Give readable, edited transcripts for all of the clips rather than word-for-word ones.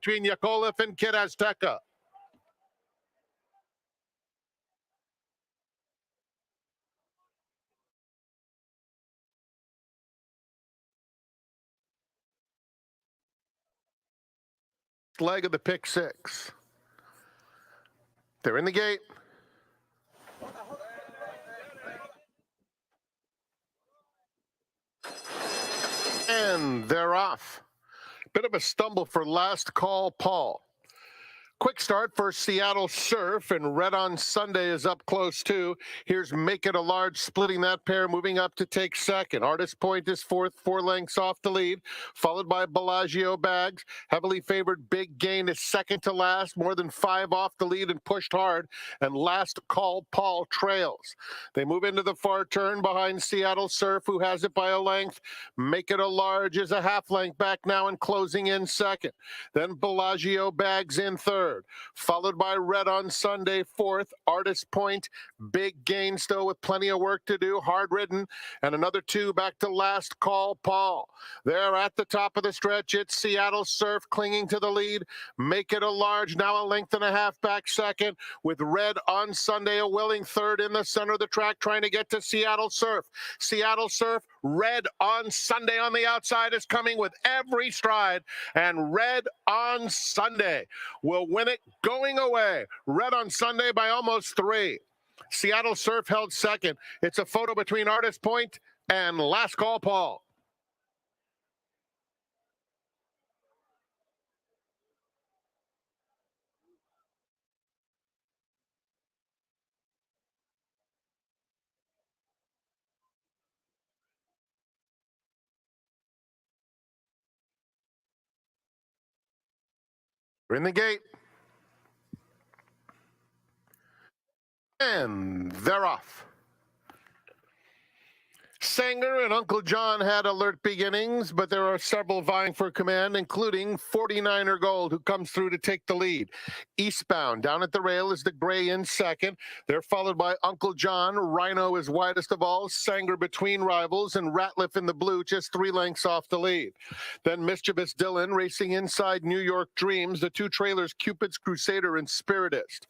between Yakolev and Kid Azteca. Leg of the pick six. They're in the gate. And they're off. Bit of a stumble for Last Call Paul. Quick start for Seattle Surf, and Red on Sunday is up close too. Here's Make It a Large, splitting that pair, moving up to take second. Artist Point is fourth, 4 lengths off the lead, followed by Bellagio Bags. Heavily favored Big Gain is second to last, more than 5 off the lead and pushed hard. And Last Call Paul trails. They move into the far turn behind Seattle Surf, who has it by a length. Make It a Large is a half length back now and closing in second. Then Bellagio Bags in third, followed by Red on Sunday, fourth. Artist Point, Big Gain still with plenty of work to do, hard ridden, and another 2 back to Last Call Paul. They're at the top of the stretch. It's Seattle Surf clinging to the lead. Make It a Large, now a length and a half back second, with Red on Sunday a willing third in the center of the track, trying to get to Seattle Surf. Seattle Surf, Red on Sunday on the outside is coming with every stride, and Red on Sunday will win it going away. Red on Sunday by almost 3. Seattle Surf held second. It's a photo between Artist Point and Last Call Paul. We're in the gate. And they're off. Sanger and Uncle John had alert beginnings, but there are several vying for command, including 49er Gold, who comes through to take the lead. Eastbound, down at the rail, is the gray in second. They're followed by Uncle John. Rhino is widest of all. Sanger between rivals, and Ratliff in the blue, just 3 lengths off the lead. Then Mischievous Dylan racing inside New York Dreams. The 2 trailers, Cupid's Crusader and Spiritist.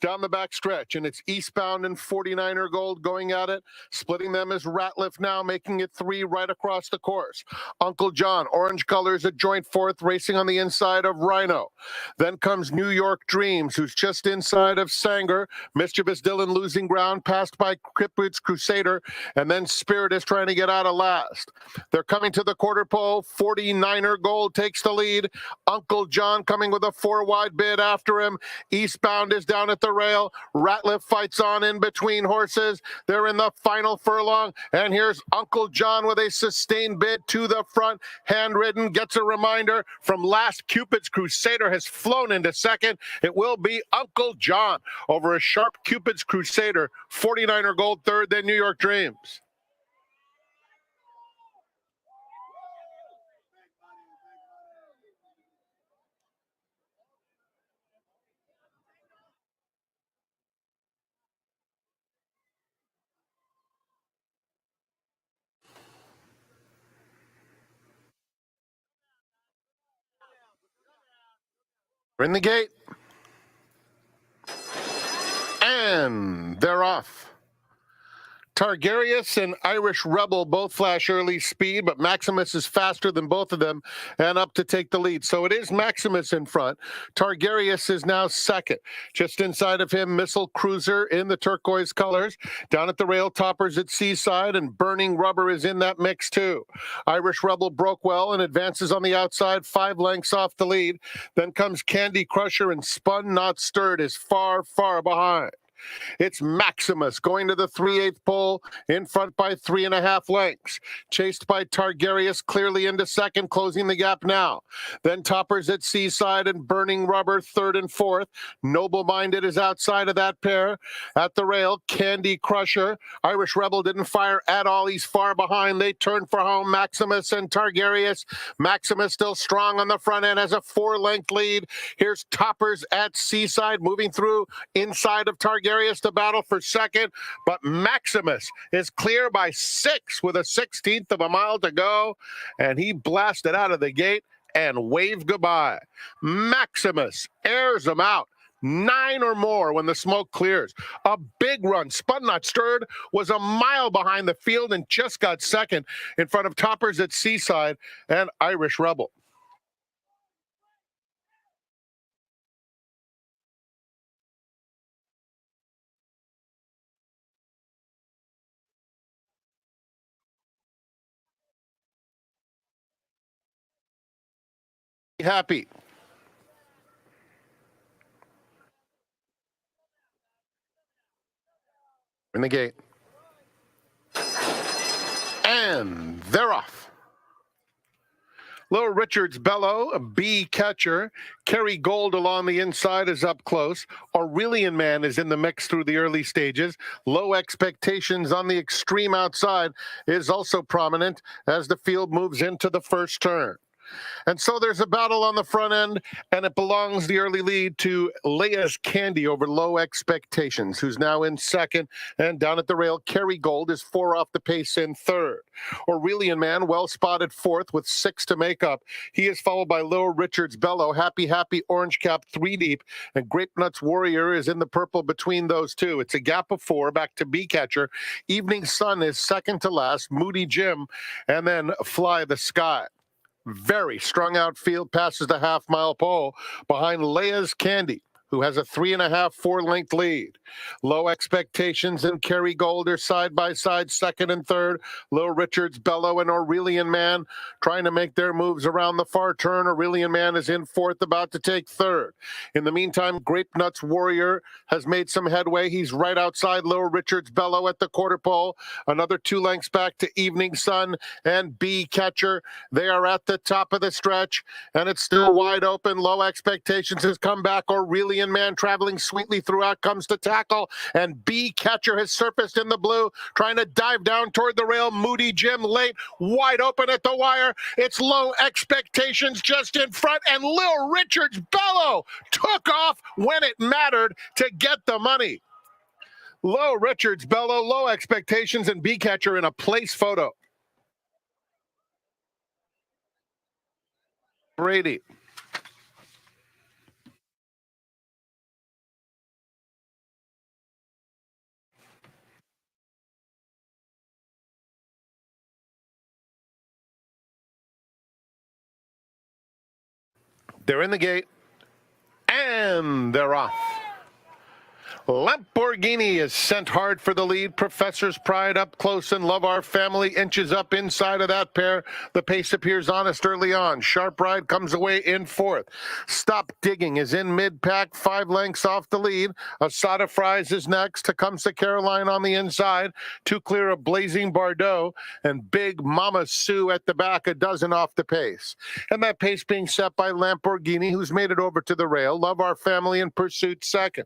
Down the back stretch, and it's Eastbound and 49er Gold going at it. Splitting them is Ratliff now, making it 3 right across the course. Uncle John, orange colors, a joint fourth, racing on the inside of Rhino. Then comes New York Dreams, who's just inside of Sanger. Mischievous Dylan losing ground, passed by Cupid's Crusader, and then Spirit is trying to get out of last. They're coming to the quarter pole. 49er Gold takes the lead. Uncle John coming with a 4 wide bid after him. Eastbound is down at the rail. Ratliff fights on in between horses. They're in the final furlong, and here's Uncle John with a sustained bid to the front. Handridden, gets a reminder from last. Cupid's Crusader has flown into second. It will be Uncle John over a sharp Cupid's Crusader. 49er Gold third, then New York Dreams. We're in the gate. And they're off. Targarius and Irish Rebel both flash early speed, but Maximus is faster than both of them and up to take the lead. So it is Maximus in front. Targarius is now second. Just inside of him, Missile Cruiser in the turquoise colors. Down at the rail, Toppers at Seaside, and Burning Rubber is in that mix too. Irish Rebel broke well and advances on the outside, 5 lengths off the lead. Then comes Candy Crusher, and Spun Not Stirred is far, far behind. It's Maximus going to the 3/8 pole, in front by 3.5 lengths. Chased by Targarius, clearly into second, closing the gap now. Then Toppers at Seaside and Burning Rubber third and fourth. Noble Minded is outside of that pair. At the rail, Candy Crusher. Irish Rebel didn't fire at all. He's far behind. They turn for home, Maximus and Targarius. Maximus still strong on the front end, has a 4-length lead. Here's Toppers at Seaside moving through inside of Targarius to battle for second, but Maximus is clear by 6 with a 16th of a mile to go, and he blasted out of the gate and wave goodbye. Maximus airs them out. 9 or more when the smoke clears. A big run, spun not stirred, was a mile behind the field and just got second in front of Toppers at Seaside and Irish Rebel. Happy. In the gate. And they're off. Little Richard's Bellow, a B catcher. Kerry Gold along the inside is up close. Aurelian Man is in the mix through the early stages. Low Expectations on the extreme outside is also prominent as the field moves into the first turn. And so there's a battle on the front end, and it belongs the early lead to Leia's Candy over Low Expectations, who's now in second. And down at the rail, Kerry Gold is 4 off the pace in third. Aurelian Man, well spotted fourth with 6 to make up. He is followed by Little Richard's Bellow, Happy Orange Cap 3 deep, and Grape Nuts Warrior is in the purple between those two. It's a gap of 4 back to B catcher. Evening Sun is second to last, Moody Jim, and then Fly the Sky. Very strung out field passes the half-mile pole behind Leia's Candy, who has a 3.5, 4-length lead. Low Expectations and Kerry Gold are side by side, second and third. Little Richard's Bellow and Aurelian Man trying to make their moves around the far turn. Aurelian Man is in fourth, about to take third. In the meantime, Grape Nuts Warrior has made some headway. He's right outside Little Richard's Bellow at the quarter pole. Another 2 lengths back to Evening Sun and B Catcher. They are at the top of the stretch, and it's still wide open. Low Expectations has come back. Aurelian Man traveling sweetly throughout comes to tackle, and B Catcher has surfaced in the blue, trying to dive down toward the rail. Moody Jim late, wide open at the wire. It's Low Expectations just in front, and Little Richard's Bellow took off when it mattered to get the money. Low Richard's Bellow, Low Expectations, and B Catcher in a place photo. Brady. They're in the gate, and they're off. Lamborghini is sent hard for the lead. Professor's Pride up close, and Love Our Family inches up inside of that pair. The pace appears honest early on. Sharp Ride comes away in fourth. Stop Digging is in mid-pack, 5 lengths off the lead. Asada Fries is next. Tecumseh Caroline on the inside. 2 clear of Blazing Bardot, and Big Mama Sue at the back, a dozen off the pace. And that pace being set by Lamborghini, who's made it over to the rail. Love Our Family in pursuit second.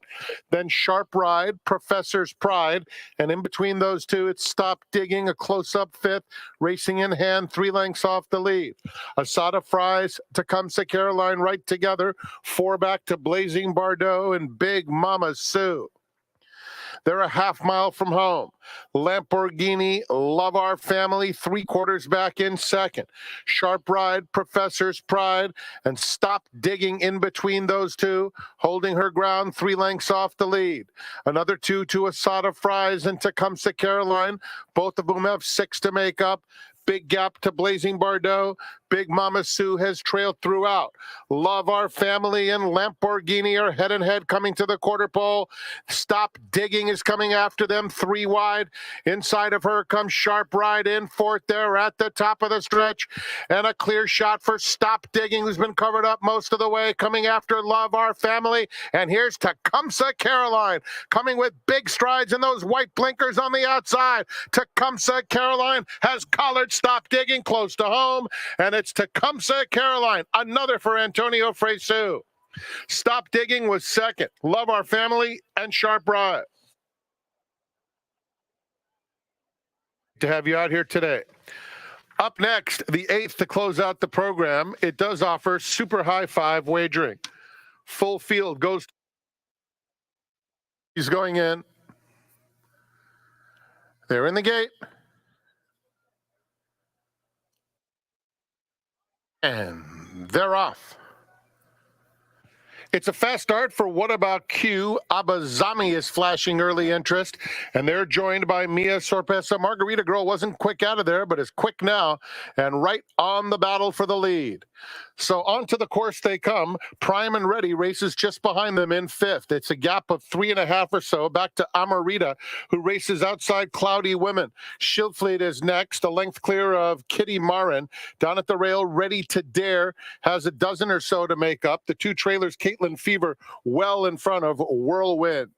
Then Sharp Ride, Professor's Pride, and in between those two, it's Stop Digging, a close-up fifth, racing in hand, 3 lengths off the lead. Asada Fries, Tecumseh Caroline right together, 4 back to Blazing Bardot and Big Mama Sue. They're a half mile from home. Lamborghini, Love Our Family, 3/4 back in second. Sharp Ride, Professor's Pride, and Stop Digging in between those two, holding her ground 3 lengths off the lead. Another 2 to Asada Fries and Tecumseh Caroline, both of whom have 6 to make up. Big gap to Blazing Bardot. Big Mama Sue has trailed throughout. Love Our Family and Lamborghini are head and head coming to the quarter pole. Stop Digging is coming after them, 3 wide. Inside of her comes Sharp Ride in fourth there at the top of the stretch. And a clear shot for Stop Digging, who's been covered up most of the way, coming after Love Our Family. And here's Tecumseh Caroline coming with big strides in those white blinkers on the outside. Tecumseh Caroline has collared Stop Digging close to home, and it's Tecumseh Caroline, another for Antonio Fresu. Stop Digging was second. Love Our Family and Sharp Ride. To have you out here today. Up next, the 8th to close out the program. It does offer super high 5 wagering. Full field goes. He's going in. They're in the gate. And they're off. It's a fast start for What About Q. Abazami is flashing early interest, and they're joined by Mia Sorpresa. Margarita Girl wasn't quick out of there, but is quick now and right on the battle for the lead. So onto the course they come. Prime and Ready races just behind them in fifth. It's a gap of 3.5 or so back to Amarita, who races outside Cloudy Women. Schildfleet is next, a length clear of Kitty Marin. Down at the rail, Ready to Dare has a dozen or so to make up. The two trailers, Caitlin Fever, well in front of Whirlwind.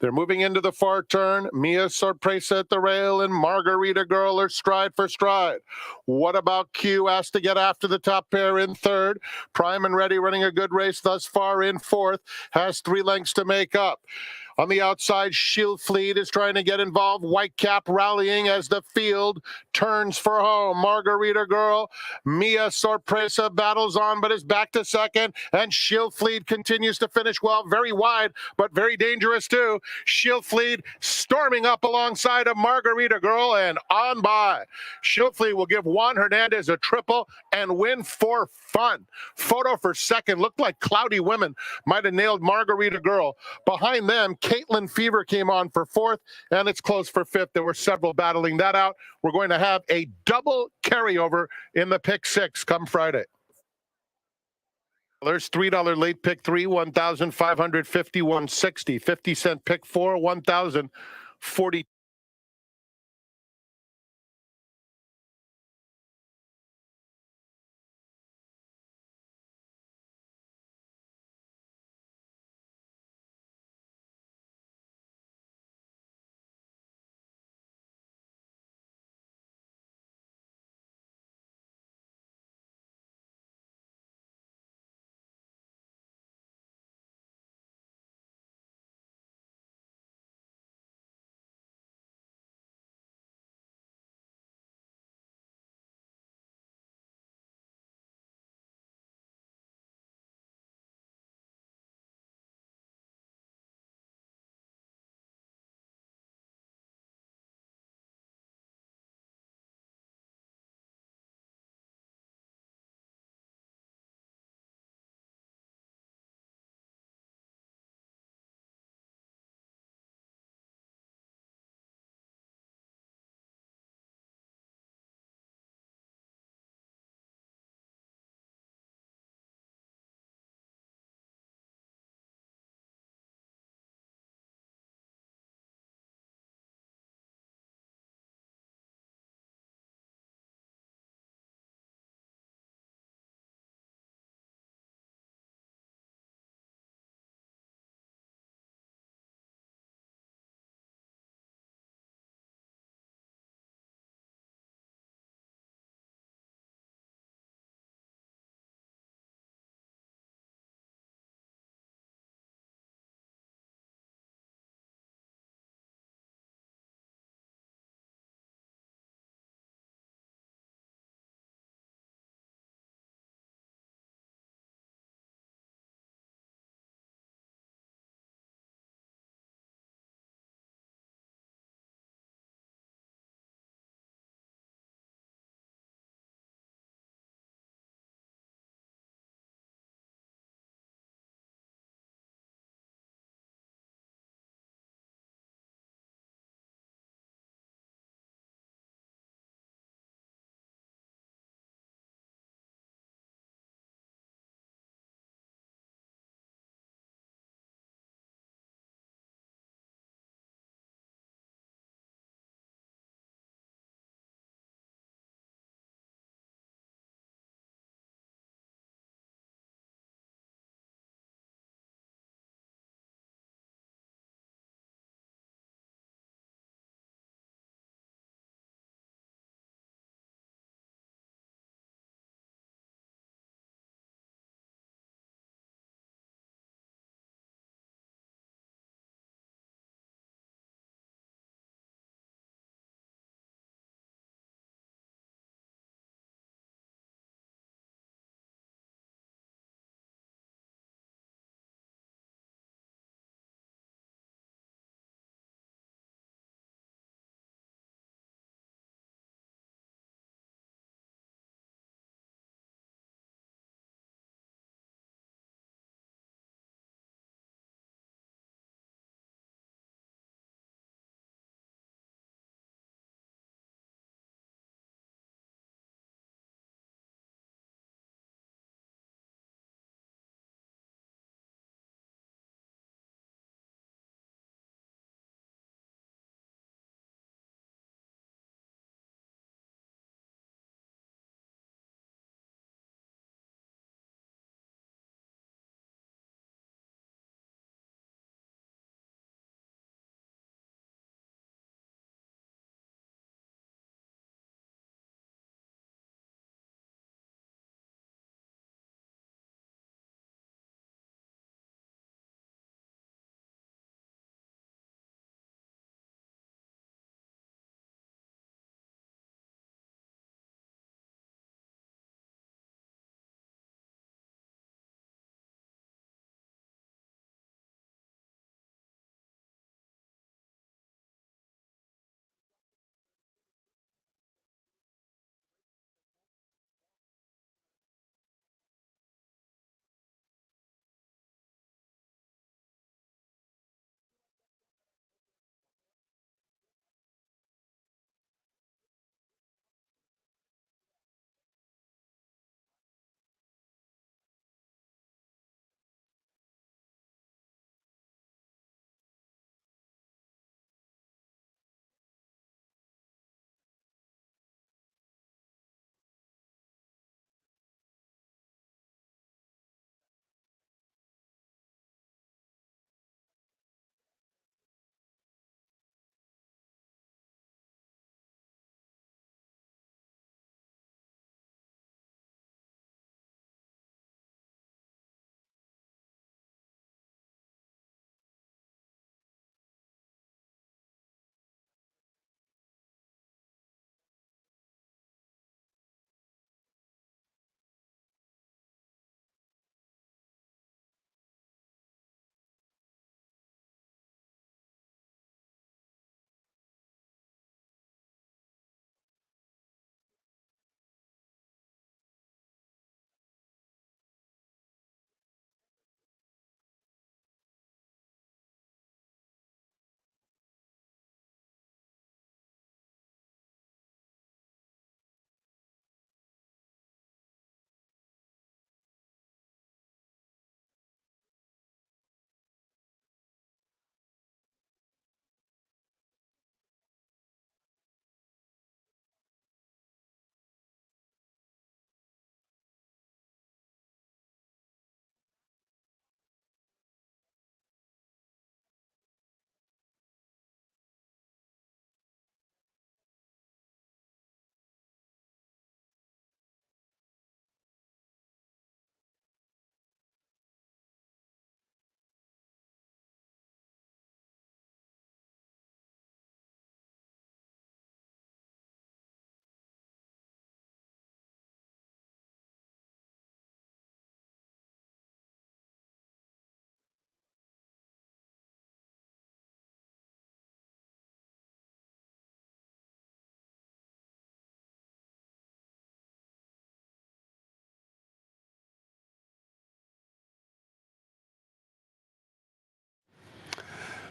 They're moving into the far turn. Mia Sorpresa at the rail and Margarita Girl are stride for stride. What About Q asked to get after the top pair in third. Prime and Ready running a good race thus far in fourth. Has 3 lengths to make up. On the outside, Schildfleet is trying to get involved. Whitecap rallying as the field turns for home. Margarita Girl, Mia Sorpresa battles on, but is back to second. And Schildfleet continues to finish well, very wide, but very dangerous too. Schildfleet storming up alongside of Margarita Girl and on by. Schildfleet will give Juan Hernandez a triple and win for fun. Photo for second. Looked like Cloudy Women might have nailed Margarita Girl. Behind them, Caitlin Fever came on for fourth, and it's close for fifth. There were several battling that out. We're going to have a double carryover in the pick six come Friday. There's $3 late pick 3, 1,550, 160. 50-cent pick 4, 1,040.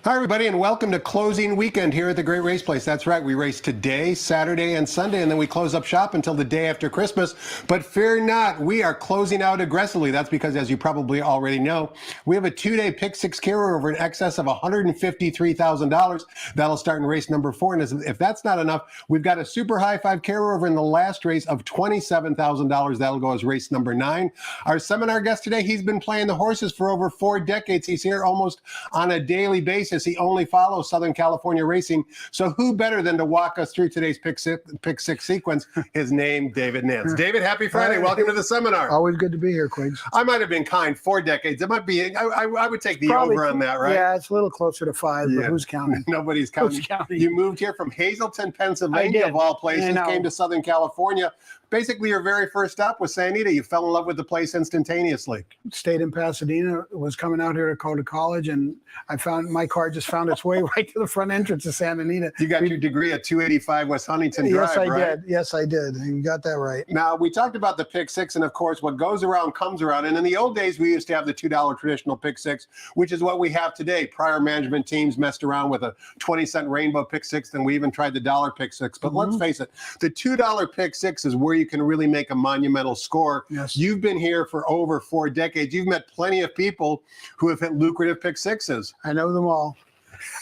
Hi, everybody, and welcome to closing weekend here at the Great Race Place. That's right, we race today, Saturday, and Sunday, and then we close up shop until the day after Christmas. But fear not, we are closing out aggressively. That's because, as you probably already know, we have a two-day Pick Six carryover in excess of $153,000. That'll start in race number 4. And if that's not enough, we've got a super high five carryover in the last race of $27,000. That'll go as race number 9. Our seminar guest today, he's been playing the horses for over 4 decades. He's here almost on a daily basis. He only follows Southern California racing. So who better than to walk us through today's Pick Six sequence? His name, David Nance. David, happy Friday. Welcome to the seminar. Always good to be here, Quiggs. I might have been kind, 4 decades. It might be, I would take the probably over on that, right? Yeah, it's a little closer to 5, but who's counting? Nobody's counting. Who's counting? You moved here from Hazleton, Pennsylvania, of all places, came to Southern California. Basically, your very first stop was Santa Anita. You fell in love with the place instantaneously. Stayed in Pasadena, was coming out here to go to college, and I found my car just found its way right to the front entrance of Santa Anita. You got your degree at 285 West Huntington Drive, yes, I right? did. Yes, I did. You got that right. Now, we talked about the Pick Six, and of course, what goes around comes around. And in the old days, we used to have the $2 traditional Pick Six, which is what we have today. Prior management teams messed around with a 20-cent rainbow Pick Six, and we even tried the $1 Pick Six. But let's face it, the $2 Pick Six is where you can really make a monumental score. Yes. You've been here for over 4 decades. You've met plenty of people who have hit lucrative Pick Sixes. I know them all.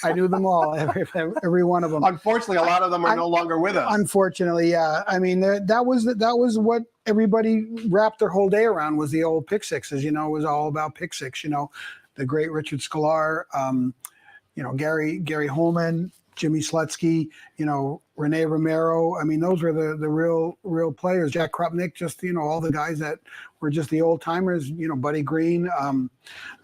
I knew them all, every one of them. Unfortunately, a lot of them are no longer with us. Unfortunately, yeah. I mean, that was what everybody wrapped their whole day around, was the old Pick Sixes. You know, it was all about Pick Six. You know, the great Richard Sklar, you know, Gary Holman, Jimmy Slutsky, you know, Rene Romero. I mean, those were the real players. Jack Krupnick, just, you know, all the guys that were just the old timers, you know, Buddy Green. I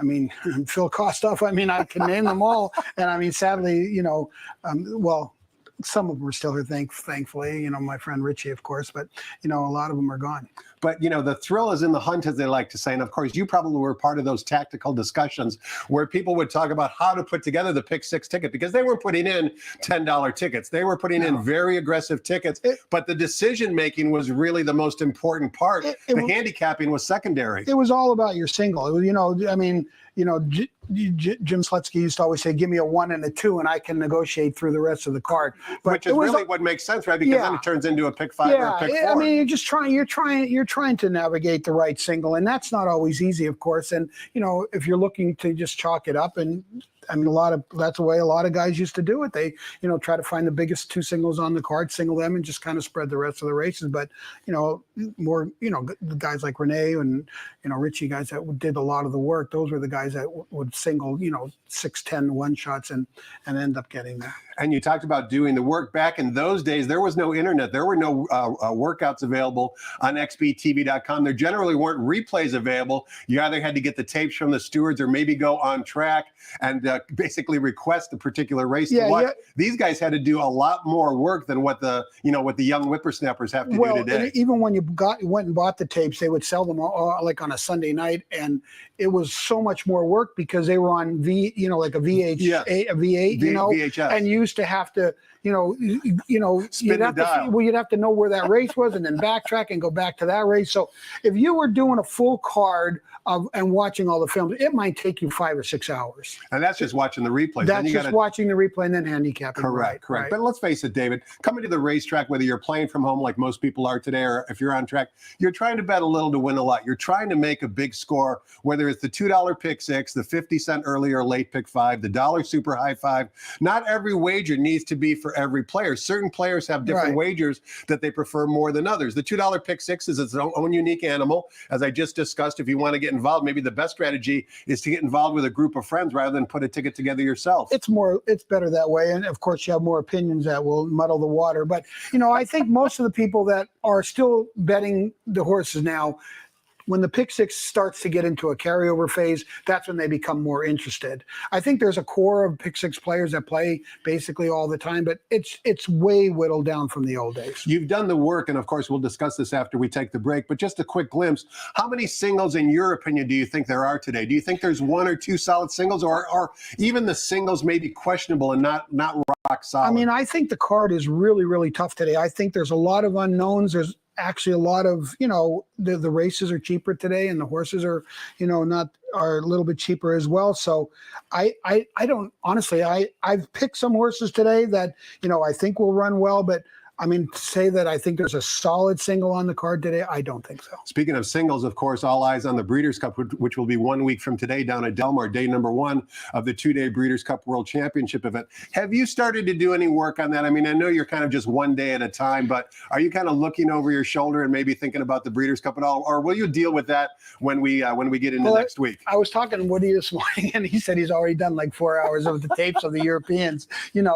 mean, Phil Kostoff. I mean, I can name them all. And I mean, sadly, you know, well, some of them are still here, thankfully, you know, my friend Richie, of course, but, you know, a lot of them are gone. But, you know, the thrill is in the hunt, as they like to say. And of course, you probably were part of those tactical discussions where people would talk about how to put together the Pick Six ticket, because they weren't putting in $10 tickets. They were putting in very aggressive tickets. But the decision making was really the most important part. The handicapping was secondary. It was all about your single. It was, you know, I mean, you know, Jim Slutsky used to always say, give me a 1 and a 2 and I can negotiate through the rest of the card. But which is really what makes sense, right? Because then it turns into a Pick 5 or a Pick 4. I mean, you're trying to navigate the right single, and that's not always easy, of course. And, you know, if you're looking to just chalk it up, and I mean, that's the way a lot of guys used to do it. They, you know, try to find the biggest 2 singles on the card, single them, and just kind of spread the rest of the races. But, you know, more, you know, guys like Renee and, you know, Richie, guys that did a lot of the work, those were the guys that would single, you know, 6-10 1-shots and end up getting there. And you talked about doing the work. Back in those days, there was no internet. There were no workouts available on xbtv.com. There generally weren't replays available. You either had to get the tapes from the stewards or maybe go on track and basically request a particular race to watch. These guys had to do a lot more work than what the young whippersnappers have to do today. Even when you went and bought the tapes, they would sell them like on a Sunday night, and it was so much more work because they were on like a V8, VHS. And you used to have to, you'd have to know where that race was and then backtrack and go back to that race. So if you were doing a full card and watching all the films, it might take you 5 or 6 hours. And that's just watching the replay. That's just watching the replay and then handicapping. Correct. Right. But let's face it, David, coming to the racetrack, whether you're playing from home like most people are today, or if you're on track, you're trying to bet a little to win a lot. You're trying to make a big score, whether it's the $2 Pick Six, the 50-cent early or late Pick 5, the $1 Super High 5. Not every wager needs to be for every player. Certain players have different wagers that they prefer more than others. The $2 Pick Six is its own unique animal. As I just discussed, if you want to get involved, maybe the best strategy is to get involved with a group of friends rather than put a ticket together yourself. It's better that way. And of course, you have more opinions that will muddle the water. But, I think most of the people that are still betting the horses now, when the Pick Six starts to get into a carryover phase, that's when they become more interested. I think there's a core of Pick Six players that play basically all the time, but it's way whittled down from the old days. You've done the work, and of course, we'll discuss this after we take the break, but just a quick glimpse. How many singles, in your opinion, do you think there are today? Do you think there's 1 or 2 solid singles, or even the singles may be questionable and not rock solid? I mean, I think the card is really, really tough today. I think there's a lot of unknowns. actually a lot of, the races are cheaper today, and the horses are, are a little bit cheaper as well. So I don't, honestly, I've picked some horses today that, I think will run well, but I mean, to say that I think there's a solid single on the card today, I don't think so. Speaking of singles, of course, all eyes on the Breeders' Cup, which will be 1 week from today down at Del Mar, day number 1 of the 2-day Breeders' Cup World Championship event. Have you started to do any work on that? I mean, I know you're kind of just one day at a time, but are you kind of looking over your shoulder and maybe thinking about the Breeders' Cup at all, or will you deal with that when we get into next week? I was talking to Woody this morning, and he said he's already done like 4 hours of the tapes of the Europeans.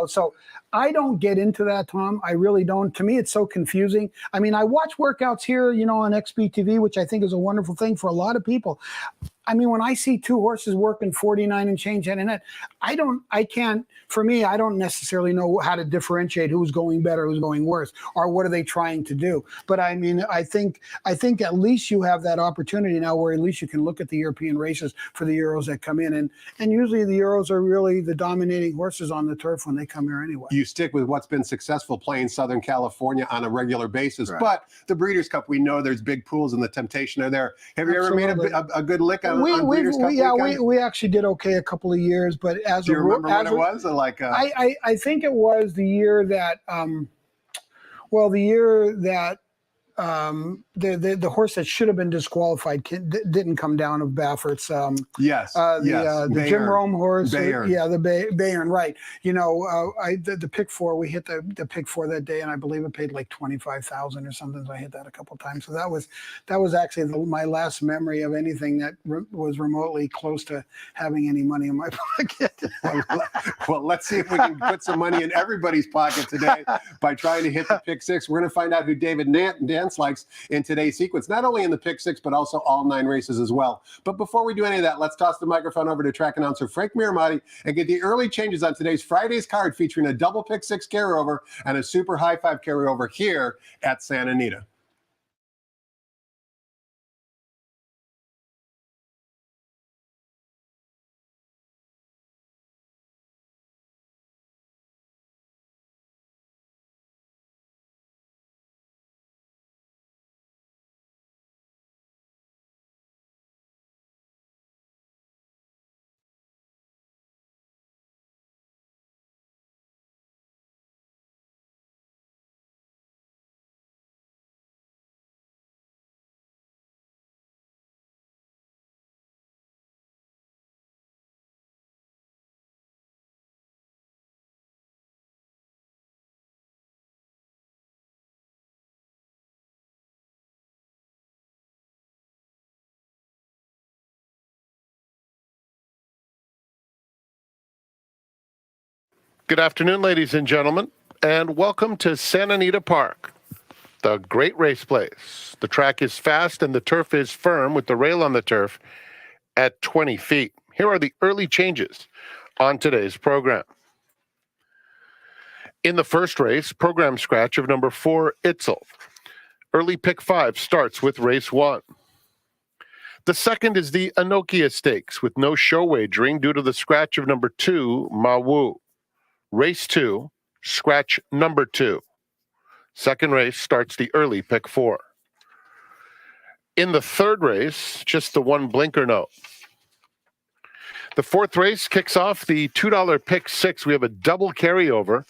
So I don't get into that, Tom. I really don't. To me, it's so confusing. I mean, I watch workouts here, on XBTV, which I think is a wonderful thing for a lot of people. I mean, when I see two horses working 49 and change head and head, I don't necessarily know how to differentiate who's going better, who's going worse, or what are they trying to do. But I mean, I think at least you have that opportunity now where at least you can look at the European races for the Euros that come in. And usually the Euros are really the dominating horses on the turf when they come here anyway. You stick with what's been successful playing Southern California on a regular basis. Right. But the Breeders' Cup, we know there's big pools and the temptation are there. Have you Absolutely. ever made a good lick on Breeders' Cup weekend? We actually did okay a couple of years, but do you remember when it was? I think it was the year that the horse that should have been disqualified didn't come down of Baffert's. The Jim Rome horse. Bayern. The Bayern, right. The pick 4, we hit the pick 4 that day, and I believe it paid like $25,000 or something. So I hit that a couple of times. So that was actually my last memory of anything that was remotely close to having any money in my pocket. Well, let's see if we can put some money in everybody's pocket today by trying to hit the pick 6. We're going to find out who David Nance likes in today's sequence, not only in the pick 6, but also all 9 races as well. But before we do any of that, let's toss the microphone over to track announcer Frank Miramati and get the early changes on today's Friday's card, featuring a double pick 6 carryover and a super high 5 carryover here at Santa Anita. Good afternoon, ladies and gentlemen, and welcome to Santa Anita Park, the great race place. The track is fast and the turf is firm, with the rail on the turf at 20 feet. Here are the early changes on today's program. In the first race, program scratch of number 4, Itzel. Early pick 5 starts with race 1. The second is the Anokia Stakes, with no show wagering due to the scratch of number 2, Mawu. Race 2, scratch number 2. Second race starts the early pick 4. In the third race, just the one blinker note. The fourth race kicks off the $2 pick 6. We have a double carryover.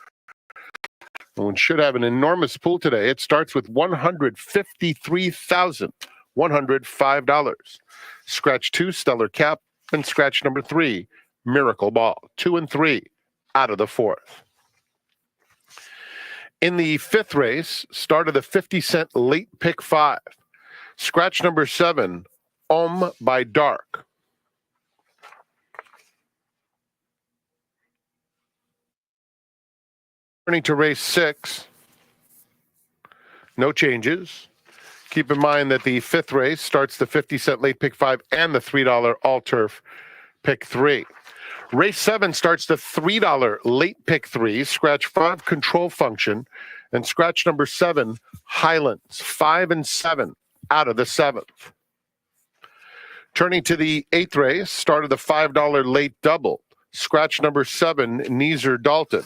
One should have an enormous pool today. It starts with $153,105. Scratch 2, Stellar Cap, and scratch number 3, Miracle Ball. 2 and 3 out of the fourth. In the fifth race, start of the 50-cent late pick 5. Scratch number 7, by Dark. Turning to race 6, no changes. Keep in mind that the fifth race starts the 50-cent late pick 5 and the $3 all-turf pick 3. Race 7 starts the $3 late pick 3, scratch 5 control function, and scratch number 7, Highlands. 5 and 7 out of the 7th. Turning to the 8th race, start of the $5 late double, scratch number 7, Neezer Dalton.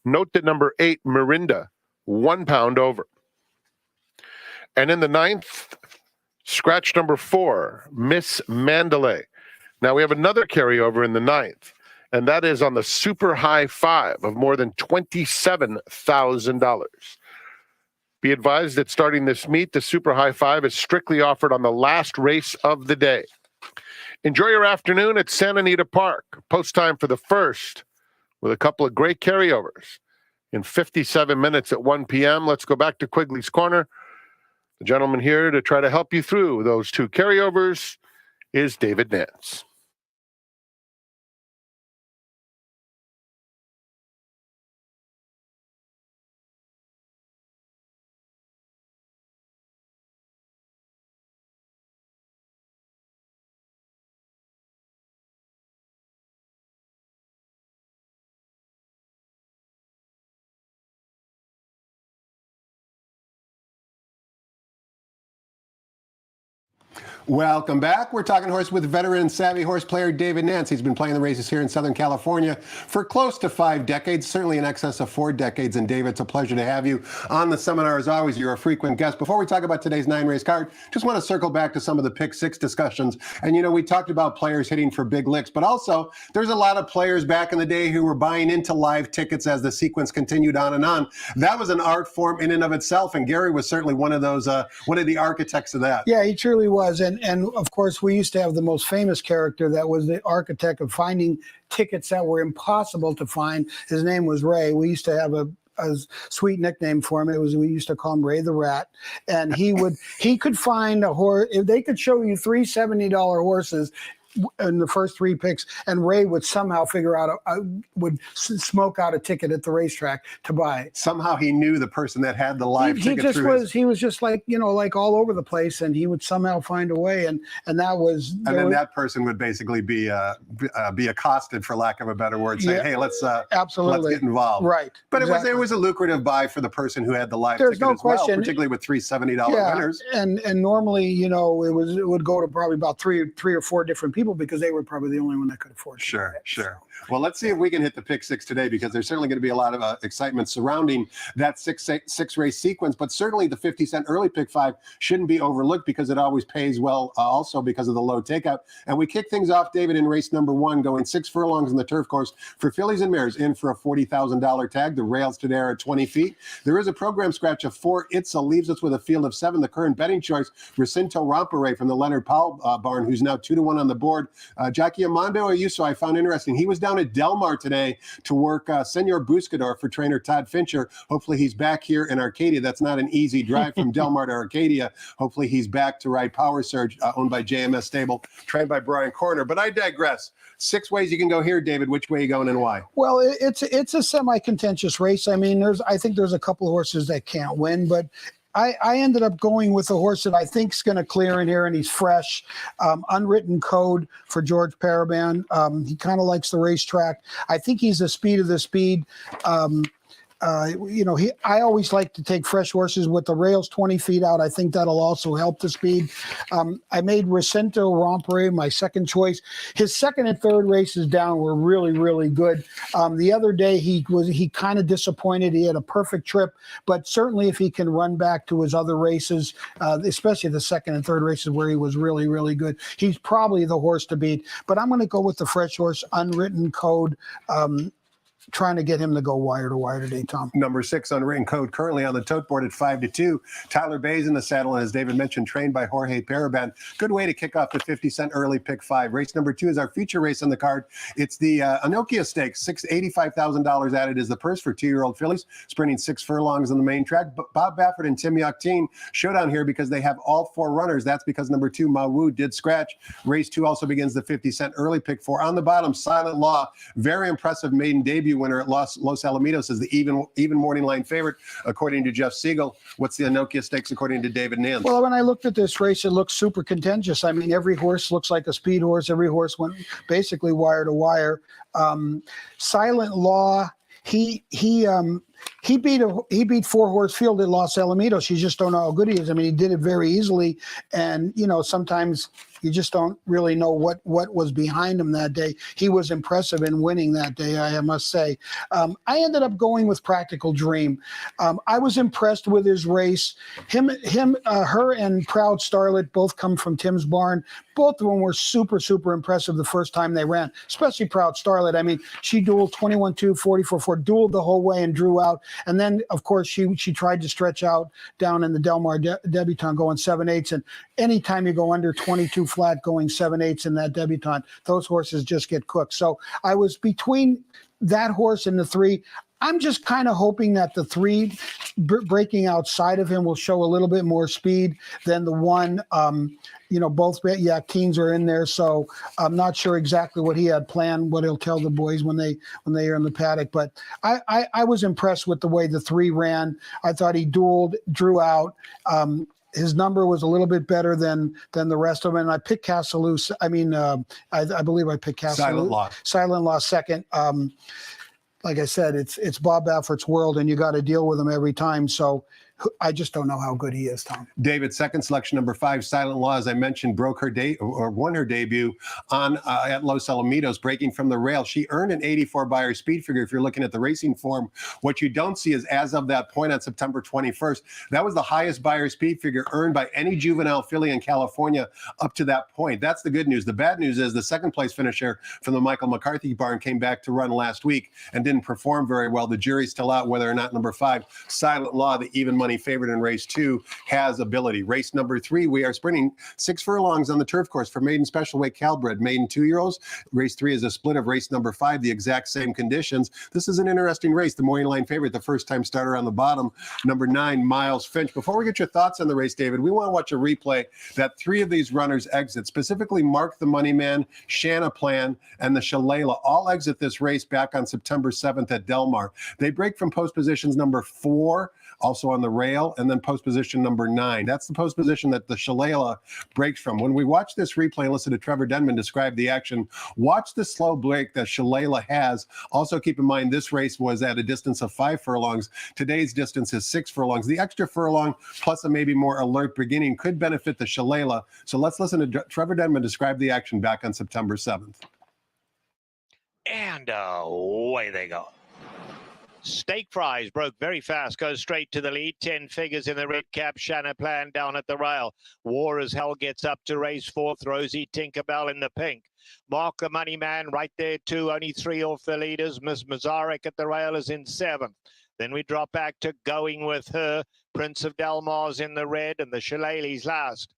Note that number 8, Mirinda, £1 over. And in the 9th, scratch number 4, Miss Mandalay. Now we have another carryover in the 9th, and that is on the super high 5 of more than $27,000. Be advised that starting this meet, the super high 5 is strictly offered on the last race of the day. Enjoy your afternoon at Santa Anita Park. Post time for the first with a couple of great carryovers. In 57 minutes at 1 p.m., let's go back to Quigley's Corner. The gentleman here to try to help you through those 2 carryovers is David Nance. Welcome back. We're talking horse with veteran and savvy horse player David Nance. He's been playing the races here in Southern California for close to 5 decades, certainly in excess of 4 decades. And David, it's a pleasure to have you on the seminar as always. You're a frequent guest. Before we talk about today's 9-race card, just want to circle back to some of the pick 6 discussions. And you know, we talked about players hitting for big licks, but also there's a lot of players back in the day who were buying into live tickets as the sequence continued on and on. That was an art form in and of itself, and Gary was certainly one of those, one of the architects of that. Yeah, he truly was. And of course, we used to have the most famous character that was the architect of finding tickets that were impossible to find. His name was Ray. We used to have a sweet nickname for him. We used to call him Ray the Rat. And he could find a horse. If they could show you 3 $70 horses in the first 3 picks, and Ray would somehow figure out, would smoke out a ticket at the racetrack to buy it. Somehow he knew the person that had the live ticket. He was just like, you know, like all over the place, and he would somehow find a way, and that was. And then that person would basically be accosted, for lack of a better word, saying, "Hey, let's absolutely let's get involved." Right. But exactly. it was a lucrative buy for the person who had the live There's ticket no as well, question. particularly with 3 $70 winners. And normally, you know, it would go to probably about three or four different people because they were probably the only one that could afford it. Sure. Well, let's see if we can hit the pick 6 today, because there's certainly going to be a lot of excitement surrounding that six race sequence. But certainly the 50-cent early pick 5 shouldn't be overlooked, because it always pays well, also because of the low takeout. And we kick things off, David, in race number 1, going 6 furlongs in the turf course for fillies and mares in for a $40,000 tag. The rails today are at 20 feet. There is a program scratch of 4. Itzel leaves us with a field of 7. The current betting choice, Recinto Rompere from the Leonard Powell barn, who's now 2-1 on the board. Jackie Amando Ayuso, I found interesting. He was down at Del Mar today to work Senor Buscador for trainer Todd Fincher. Hopefully he's back here in Arcadia. That's not an easy drive from Del Mar to Arcadia. Hopefully he's back to ride Power Surge, owned by JMS Stable, trained by Brian Corner. But I digress. 6 ways you can go here, David. Which way are you going and why? Well, it's a semi-contentious race. I mean, I think there's a couple of horses that can't win, but I ended up going with a horse that I think is going to clear in here, and he's fresh. Unwritten Code for George Paraban. He kind of likes the racetrack. I think he's the speed of the speed. You know, I always like to take fresh horses with the rails 20 feet out. I think that'll also help the speed. I made Recinto Rompere my second choice. His second and third races down were really, really good. The other day he kind of disappointed. He had a perfect trip, but certainly if he can run back to his other races, especially the second and third races where he was really, really good, he's probably the horse to beat. But I'm going to go with the fresh horse, Unwritten Code. Trying to get him to go wire to wire today, Tom. Number 6, Unwritten Code, currently on the tote board at 5-2. Tyler Bay's in the saddle, and as David mentioned, trained by Jorge Paraban. Good way to kick off the 50-cent early pick 5. Race number 2 is our feature race on the card. It's the Anokia Stakes. $85,000 added is the purse for 2-year-old fillies, sprinting 6 furlongs on the main track. Bob Baffert and Tim Yachteen showdown here because they have all 4 runners. That's because number 2, Mawu, did scratch. Race 2 also begins the 50-cent early pick 4. On the bottom, Silent Law, very impressive maiden debut winner at Los Alamitos, is the even morning line favorite, according to Jeff Siegel. What's the Anokia Stakes, according to David Nance? Well, when I looked at this race, it looks super contentious. I mean, every horse looks like a speed horse. Every horse went basically wire to wire. Silent Law, he he beat 4-horse field at Los Alamitos. You just don't know how good he is. I mean, he did it very easily, and sometimes you just don't really know what was behind him that day. He was impressive in winning that day, I must say. I ended up going with Practical Dream. I was impressed with his race. Her and Proud Starlet both come from Tim's barn. Both of them were super, super impressive the first time they ran, especially Proud Starlet. I mean, she dueled 21-2, 44-4, dueled the whole way and drew out. And then, of course, she tried to stretch out down in the Del Mar Debutante going 7/8. And anytime you go under 22 flat going 7/8 in that Debutante, those horses just get cooked. So I was between that horse and the 3. I'm just kind of hoping that the 3 breaking outside of him will show a little bit more speed than the 1. Both, Keens are in there, so I'm not sure exactly what he had planned, what he'll tell the boys when they are in the paddock. But I was impressed with the way the 3 ran. I thought he dueled, drew out. His number was a little bit better than the rest of them. And I picked Casalou. I believe I picked Casalou. Silent Law second. Like I said, it's Bob Baffert's world, and you got to deal with him every time. So I just don't know how good he is, Tom. David, second selection, number 5, Silent Law, as I mentioned, won her debut on at Los Alamitos, breaking from the rail. She earned an 84 by her speed figure. If you're looking at the racing form, what you don't see is, as of that point on September 21st, that was the highest by her speed figure earned by any juvenile filly in California up to that point. That's the good news. The bad news is the second place finisher from the Michael McCarthy barn came back to run last week and didn't perform very well. The jury's still out whether or not number 5, Silent Law, the even money favorite in race 2, has ability. Race number 3, we are sprinting 6 furlongs on the turf course for maiden special weight Calbred, maiden 2-year-olds. Race 3 is a split of race number 5, the exact same conditions. This is an interesting race. The morning line favorite, the first-time starter on the bottom, number 9, Miles Finch. Before we get your thoughts on the race, David, we want to watch a replay that 3 of these runners exit, specifically Mark the Money Man, Shanna Plan, and the Shalala, all exit this race back on September 7th at Del Mar. They break from post positions number 4, also on the rail, and then post position number 9. That's the post position that the Shalala breaks from. When we watch this replay and listen to Trevor Denman describe the action, watch the slow break that Shalala has. Also keep in mind this race was at a distance of 5 furlongs. Today's distance is 6 furlongs. The extra furlong plus a maybe more alert beginning could benefit the Shalala. So let's listen to Trevor Denman describe the action back on September 7th. And away they go. Steak Fries broke very fast, goes straight to the lead. 10 figures in the red cap. Shanna Plan down at the rail. War as Hell gets up to race 4th. Rosie Tinkerbell in the pink. Mark the Money Man right there too. Only 3 off the leaders. Miss Mazarek at the rail is in 7th. Then we drop back to Going With Her. Prince of Del Mar's in the red and the Shillelagh's last.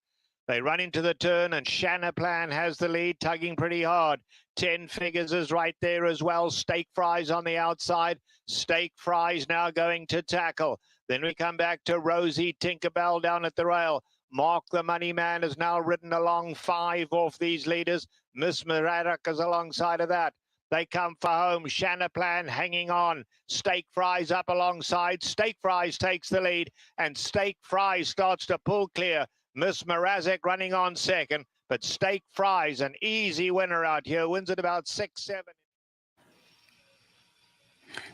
They run into the turn and Shanna Plan has the lead, tugging pretty hard. 10 figures is right there as well. Steak Fries on the outside. Steak Fries now going to tackle. Then we come back to Rosie Tinkerbell down at the rail. Mark the Money Man has now ridden along 5 off these leaders. Miss Maradak is alongside of that. They come for home. Shanna Plan hanging on. Steak Fries up alongside. Steak Fries takes the lead and Steak Fries starts to pull clear. Miss Mrazek running on second, but Steak Fries, an easy winner out here, wins at about 6-7.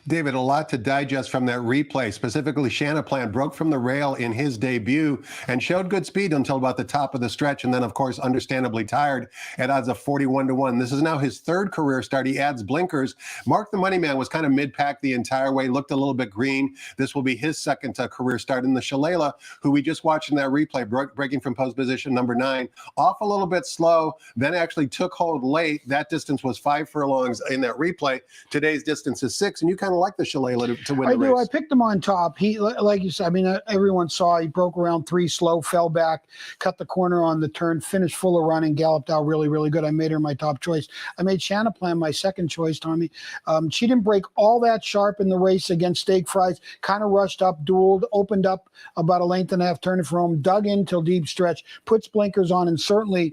David, a lot to digest from that replay. Specifically, Shanna Plan broke from the rail in his debut and showed good speed until about the top of the stretch, and then, of course, understandably tired at odds of 41-1. This is now his 3rd career start. He adds blinkers. Mark the Money Man was kind of mid-pack the entire way, looked a little bit green. This will be his 2nd career start. In the Shalala, who we just watched in that replay, breaking from post position number 9, off a little bit slow, then actually took hold late. That distance was 5 furlongs in that replay. Today's distance is 6, and you kind of like the Shalala to win the race. I picked him on top. He, like you said, I mean, everyone saw he broke around 3 slow, fell back, cut the corner on the turn, finished full of running, galloped out really, really good. I made her my top choice. I made Shanna Plan my 2nd choice, Tommy. She didn't break all that sharp in the race against Steak Fries. Kind of rushed up, dueled, opened up about a length and a half, turn it for home, dug in till deep stretch, puts blinkers on, and certainly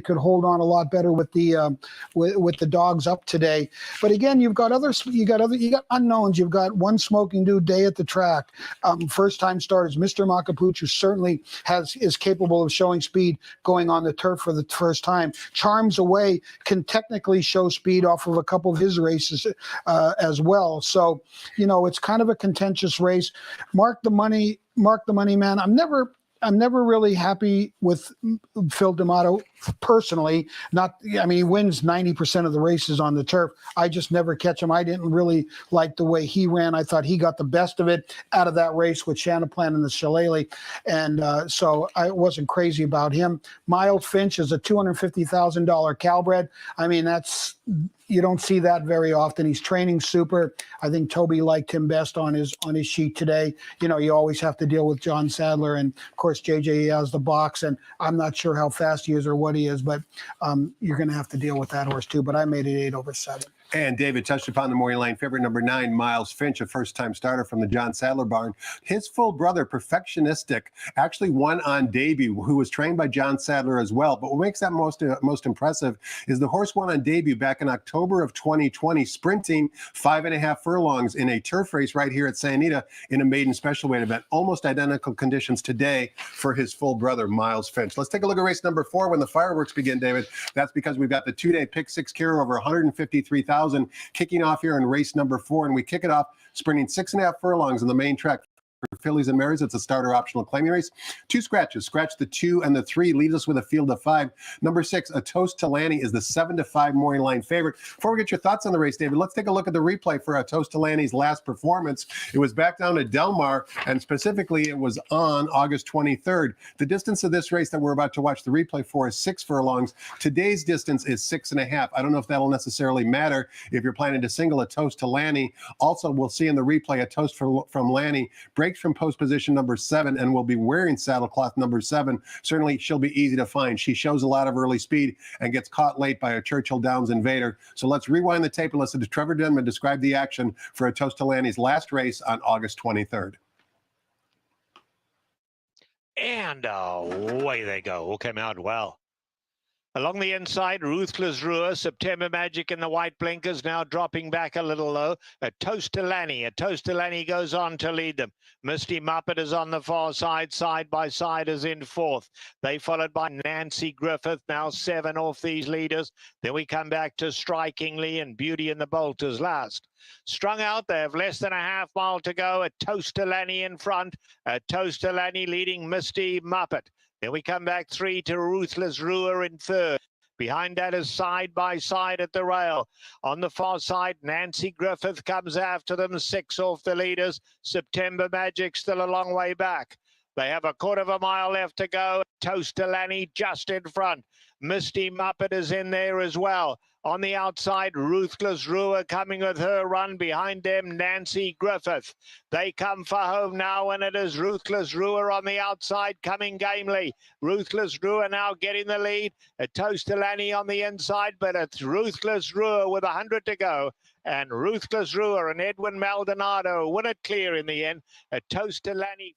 could hold on a lot better with the dogs up today. But again, you got other you got unknowns. You've got one smoking dude day at the track. First time starters, Mr. Makapuch, who certainly is capable of showing speed going on the turf for the first time. Charms Away can technically show speed off of a couple of his races as well. So, it's kind of a contentious race. Mark the money, man. I'm never really happy with Phil D'Amato personally. He wins 90% of the races on the turf. I just never catch him. I didn't really like the way he ran. I thought he got the best of it out of that race with Shanaplan and the Shillelagh. And so I wasn't crazy about him. Miles Finch is a $250,000 Calbred. You don't see that very often. He's training super. I think Toby liked him best on his sheet today. You always have to deal with John Sadler, and of course JJ has the box, and I'm not sure how fast he is or what he is, but you're going to have to deal with that horse too. But I made it 8/7. And David touched upon the morning line favorite, number 9, Miles Finch, a first-time starter from the John Sadler barn. His full brother, Perfectionistic, actually won on debut, who was trained by John Sadler as well. But what makes that most impressive is the horse won on debut back in October of 2020, sprinting 5.5 furlongs in a turf race right here at Santa Anita in a maiden special weight event. Almost identical conditions today for his full brother, Miles Finch. Let's take a look at race number 4 when the fireworks begin, David. That's because we've got the 2-day pick 6 carrier over 153,000 kicking off here in race number 4, and we kick it off sprinting 6.5 furlongs on the main track. For fillies and mares, it's a starter optional claiming race. 2 scratches. Scratch the 2 and the 3 leaves us with a field of 5. Number 6, A Toast to Lanny, is the 7-5 morning line favorite. Before we get your thoughts on the race, David, let's take a look at the replay for A Toast to Lanny's last performance. It was back down at Del Mar, and specifically it was on August 23rd. The distance of this race that we're about to watch the replay for is 6 furlongs. Today's distance is 6.5. I don't know if that'll necessarily matter if you're planning to single A Toast to Lanny. Also, we'll see in the replay A Toast from Lanny breaks from post position number 7 and will be wearing saddlecloth number 7. Certainly she'll be easy to find. She shows a lot of early speed and gets caught late by a Churchill Downs Invader. So let's rewind the tape and listen to Trevor Denman describe the action for A Toast to Lanny's last race on August 23rd. And away they go. All came out well. Along the inside, Ruthless Ruer, September Magic in the white blinkers, now dropping back a little low. A Toast to Lanny. A Toast to Lanny goes on to lead them. Misty Muppet is on the far side. Side by Side is in 4th. They followed by Nancy Griffith, now 7 off these leaders. Then we come back to Strikingly and Beauty and the Bolt as last. Strung out, they have less than a half mile to go. A Toast to Lanny in front. A Toast to Lanny leading Misty Muppet. Then we come back 3 to Ruthless Ruer in 3rd. Behind that is Side by Side at the rail. On the far side, Nancy Griffith comes after them, 6 off the leaders. September Magic still a long way back. They have a 1/4 mile left to go. Toast to Lanny just in front. Misty Muppet is in there as well. On the outside, Ruthless Ruer coming with her run. Behind them, Nancy Griffith. They come for home now, and it is Ruthless Ruer on the outside coming gamely. Ruthless Ruer now getting the lead. A Toast to Lanny on the inside, but it's Ruthless Ruer with 100 to go. And Ruthless Ruer and Edwin Maldonado win it clear in the end. A Toast to Lanny.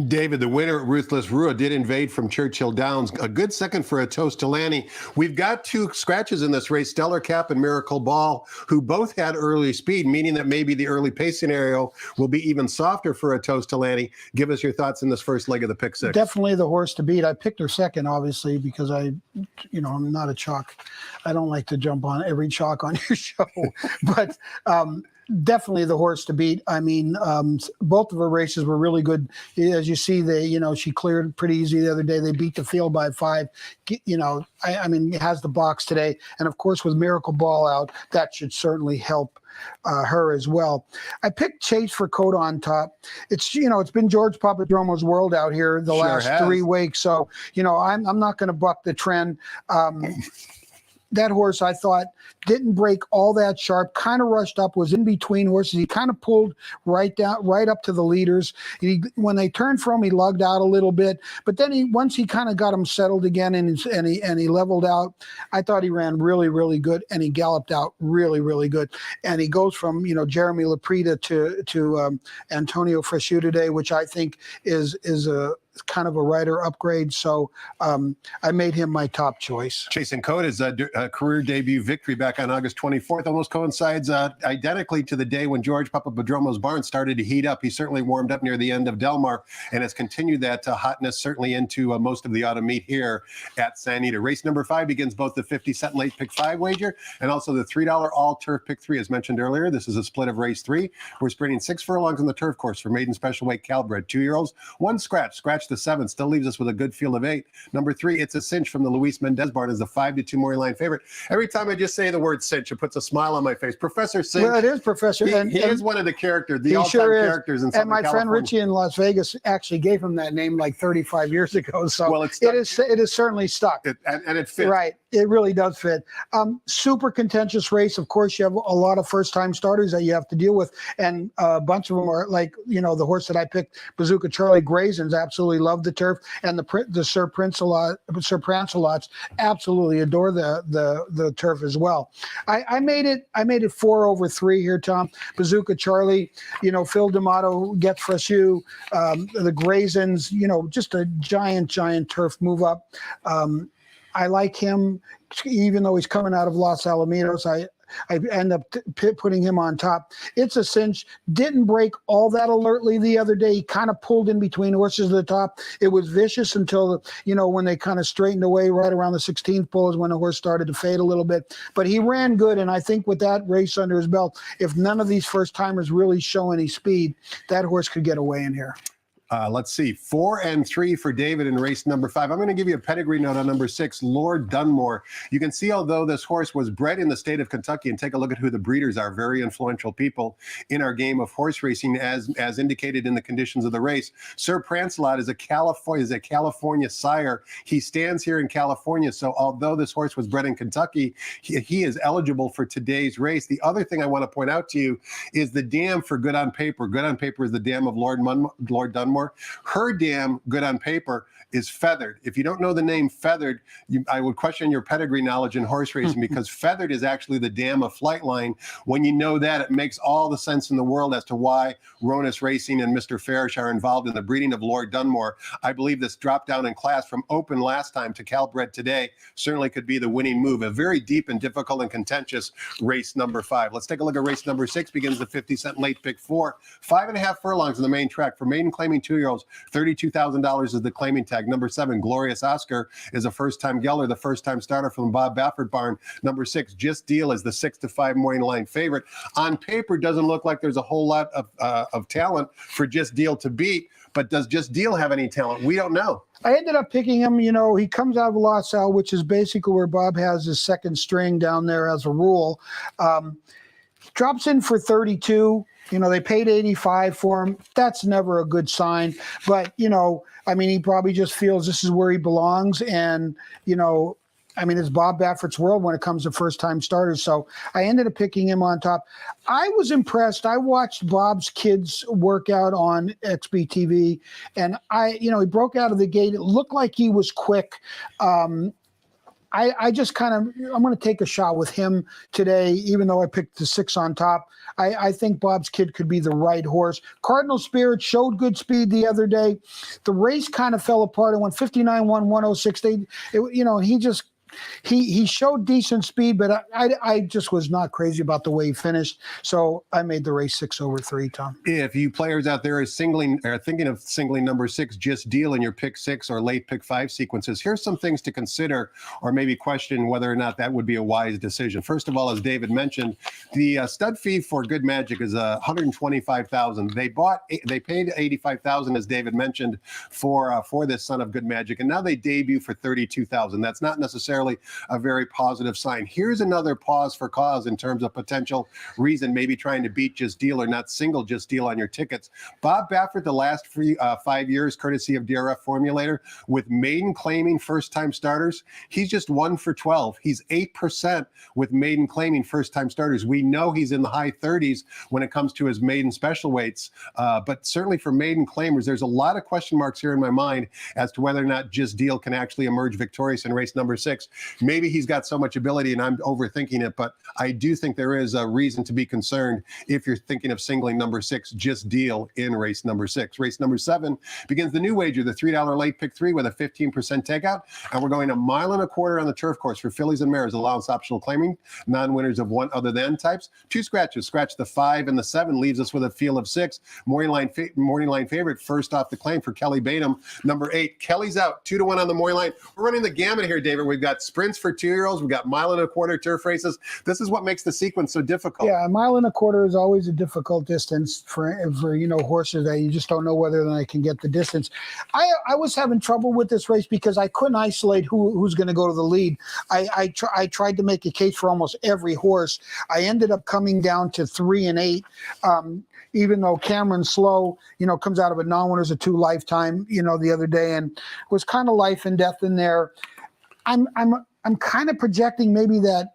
David, the winner, Ruthless Ruer, did invade from Churchill Downs. A good second for A Toast to Lanny. We've got 2 scratches in this race, Stellar Cap and Miracle Ball, who both had early speed, meaning that maybe the early pace scenario will be even softer for A Toast to Lanny. Give us your thoughts in this first leg of the pick 6. Definitely the horse to beat. I picked her second, obviously, because I'm not a chalk. I don't like to jump on every chalk on your show, but definitely the horse to beat. Both of her races were really good. As you see, she cleared pretty easy the other day. They beat the field by 5. It has the box today. And of course, with Miracle Ball out, that should certainly help her as well. I picked Chase for Coda on Top. It's been George Papadromo's world out here the last 3 weeks. So, I'm not going to buck the trend. That horse, I thought, didn't break all that sharp, kind of rushed up, was in between horses. He kind of pulled right up to the leaders. When they turned for him, he lugged out a little bit. But then once he kind of got him settled again and he leveled out, I thought he ran really, really good, and he galloped out really, really good. And he goes from, Jeremy Laprida to Antonio Fresciu today, which I think is kind of a rider upgrade. So I made him my top choice. Jason Coda's career debut victory back on August 24th almost coincides identically to the day when George Papadrodou's barn started to heat up. He certainly warmed up near the end of Del Mar and has continued that hotness certainly into most of the autumn meet here at San Anita. Race number 5 begins both the 50-cent late pick 5 wager and also the $3 all turf pick 3. As mentioned earlier, this is a split of race 3. We're sprinting 6 furlongs on the turf course for maiden special weight Calbred 2-year-olds. 1 scratch the 7, still leaves us with a good field of 8. Number 3, It's a Cinch from the Luis Mendez barn, is the 5-2 morning line favorite. Every time I just say the word cinch, it puts a smile on my face. Professor Cinch. Well, it is Professor. He is one of the characters, the all-time characters in Southern And my California. friend Richie in Las Vegas actually gave him that name like 35 years ago. So well, it is certainly stuck. And it fits. Right. It really does fit. Super contentious race. Of course, you have a lot of first-time starters that you have to deal with, and a bunch of them are like, the horse that I picked, Bazooka Charlie Graysons, absolutely love the turf, and the Sir Prancelots absolutely adore the turf as well. I made it 4 over 3 here, Tom. Bazooka Charlie, Phil D'Amato gets Fresu, the Graysons, just a giant turf move up. I like him, even though he's coming out of Los Alamitos. I end up putting him on top. It's a Cinch. Didn't break all that alertly the other day. He kind of pulled in between horses at the top. It was vicious until, when they kind of straightened away right around the 16th pole is when the horse started to fade a little bit. But he ran good, and I think with that race under his belt, if none of these first-timers really show any speed, that horse could get away in here. Let's see, 4 and 3 for David in race number 5. I'm going to give you a pedigree note on number 6, Lord Dunmore. You can see, although this horse was bred in the state of Kentucky, and take a look at who the breeders are, very influential people in our game of horse racing, as indicated in the conditions of the race. Sir Prancelot is a California sire. He stands here in California, so although this horse was bred in Kentucky, he is eligible for today's race. The other thing I want to point out to you is the dam for Good on Paper. Good on Paper is the dam of Lord Dunmore. Her dam, Good on Paper, is Feathered. If you don't know the name Feathered, I would question your pedigree knowledge in horse racing, because Feathered is actually the dam of Flightline. When you know that, it makes all the sense in the world as to why Ronus Racing and Mr. Farish are involved in the breeding of Lord Dunmore. I believe this drop down in class from Open last time to Calbred today certainly could be the winning move. A very deep and difficult and contentious race number 5. Let's take a look at race number 6. Begins the 50-cent late pick 4. 5.5 furlongs on the main track for maiden claiming 2-year-olds. $32,000 is the claiming tag. Number 7, Glorious Oscar, is a first-time geller, the first-time starter from the Bob Baffert barn. Number 6, Just Deal, is the 6-5 morning line favorite. On paper, doesn't look like there's a whole lot of talent for Just Deal to beat, but does Just Deal have any talent? We don't know. I ended up picking him. He comes out of Los Al, which is basically where Bob has his second string down there as a rule. Drops in for 32. They paid 85 for him. That's never a good sign. But, he probably just feels this is where he belongs. And, it's Bob Baffert's world when it comes to first-time starters. So I ended up picking him on top. I was impressed. I watched Bob's kids work out on XBTV, and he broke out of the gate. It looked like he was quick. I just I'm going to take a shot with him today, even though I picked the 6 on top. I think Bob's kid could be the right horse. Cardinal Spirit showed good speed the other day. The race kind of fell apart. It went 59-1, 106. He showed decent speed, but I just was not crazy about the way he finished. So I made the race 6 over 3, Tom. If you players out there are thinking of singling number 6, Just Deal, in your pick 6 or late pick 5 sequences, here's some things to consider, or maybe question whether or not that would be a wise decision. First of all, as David mentioned, the stud fee for Good Magic is $125,000. They paid $85,000, as David mentioned, for this son of Good Magic, and now they debut for $32,000. That's not necessarily a very positive sign. Here's another pause for cause in terms of potential reason, maybe trying to beat Just Deal or not single Just Deal on your tickets. Bob Baffert, the last 5 years, courtesy of DRF Formulator, with maiden claiming first-time starters, he's just 1 for 12. He's 8% with maiden claiming first-time starters. We know he's in the high 30s when it comes to his maiden special weights, but certainly for maiden claimers, there's a lot of question marks here in my mind as to whether or not Just Deal can actually emerge victorious in race number 6. Maybe he's got so much ability and I'm overthinking it, but I do think there is a reason to be concerned if you're thinking of singling number 6, Just Deal, in race number 6. Race number 7 begins the new wager, the $3 late pick 3 with a 15% takeout. And we're going 1.25 miles on the turf course for fillies and mares, allowance optional claiming, non-winners of one other than types. 2 scratches, scratch the 5 and the 7, leaves us with a field of 6. Morning line favorite, first off the claim for Kelly Bainham, number 8. Kelly's out, 2-1 on the morning line. We're running the gamut here, David. We've got sprints for 2-year-olds. We've got 1.25 mile turf races. This is what makes the sequence so difficult. Yeah, 1.25 miles is always a difficult distance for horses that you just don't know whether they can get the distance. I was having trouble with this race because I couldn't isolate who's going to go to the lead. I tried to make a case for almost every horse. I ended up coming down to 3 and 8. Even though Cameron Slow, comes out of a non-winners of 2 lifetime, the other day, and was kind of life and death in there. I'm kind of projecting maybe that,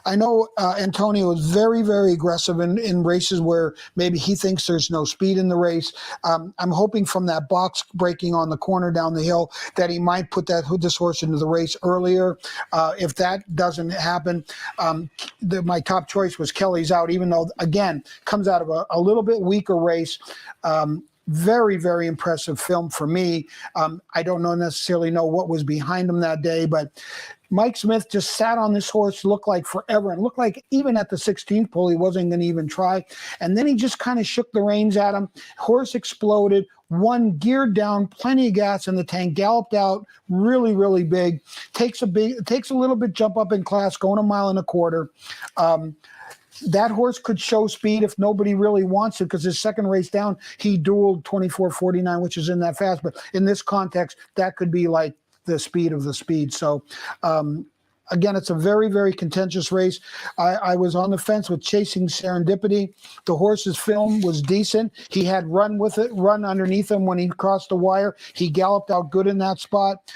I know Antonio is very, very aggressive in races where maybe he thinks there's no speed in the race. I'm hoping from that box breaking on the corner down the hill that he might put this horse into the race earlier. If that doesn't happen, my top choice was Kelly's Out, even though, again, comes out of a little bit weaker race. Very, very impressive film for me. I don't necessarily know what was behind him that day, but Mike Smith just sat on this horse, looked like forever, and looked like even at the 16th pole, he wasn't going to even try. And then he just kind of shook the reins at him. Horse exploded, one geared down, plenty of gas in the tank, galloped out really, really big, takes a little bit jump up in class, going 1.25 miles. That horse could show speed if nobody really wants it, because his second race down, he dueled 24.49, which isn't that fast. But in this context, that could be like the speed of the speed. So, again, it's a very, very contentious race. I was on the fence with Chasing Serendipity. The horse's film was decent. He had run underneath him when he crossed the wire. He galloped out good in that spot.